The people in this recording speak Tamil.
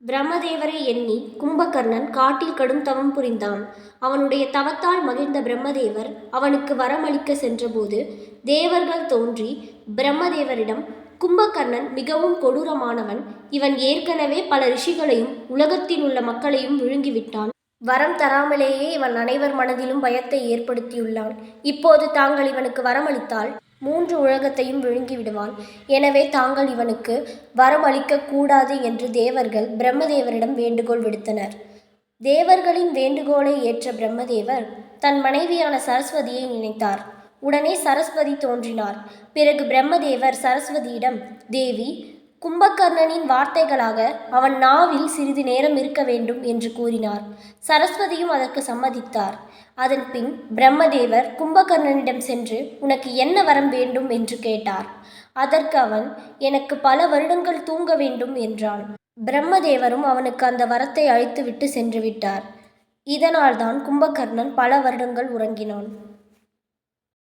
பிரம்மதேவரை எண்ணி கும்பகர்ணன் காட்டில் கடும் தவம் புரிந்தான். அவனுடைய தவத்தால் மகிழ்ந்த பிரம்மதேவர் அவனுக்கு வரமளிக்க சென்றபோது தேவர்கள் தோன்றி பிரம்மதேவரிடம், கும்பகர்ணன் மிகவும் கொடூரமானவன். இவன் ஏற்கனவே பல ரிஷிகளையும் உலகத்தில் உள்ள மக்களையும் விழுங்கிவிட்டான். வரம் தராமலேயே இவன் அனைவர் மனதிலும் பயத்தை ஏற்படுத்தியுள்ளான். இப்போது தாங்கள் இவனுக்கு வரமளித்தால் 3 உலகத்தையும் விழுங்கி விடுவான். எனவே தாங்கள் இவனுக்கு வரம் அளிக்கக்கூடாது என்று தேவர்கள் பிரம்மதேவரிடம் வேண்டுகோள் விடுத்தனர். தேவர்களின் வேண்டுகோளை ஏற்ற பிரம்மதேவர் தன் மனைவியான சரஸ்வதியை நினைத்தார். உடனே சரஸ்வதி தோன்றினார். பிறகு பிரம்மதேவர் சரஸ்வதியிடம், தேவி, கும்பகர்ணனின் வார்த்தைகளாக அவன் நாவில் சிறிது நேரம் இருக்க வேண்டும் என்று கூறினார். சரஸ்வதியும் அதற்கு சம்மதித்தார். அதன் பின் பிரம்மதேவர் கும்பகர்ணனிடம் சென்று, உனக்கு என்ன வரம் வேண்டும் என்று கேட்டார். அதற்கு அவன், எனக்கு பல வருடங்கள் தூங்க வேண்டும் என்றான். பிரம்மதேவரும் அவனுக்கு அந்த வரத்தை அளித்துவிட்டு சென்று விட்டார். இதனால்தான் கும்பகர்ணன் பல வருடங்கள் உறங்கினான்.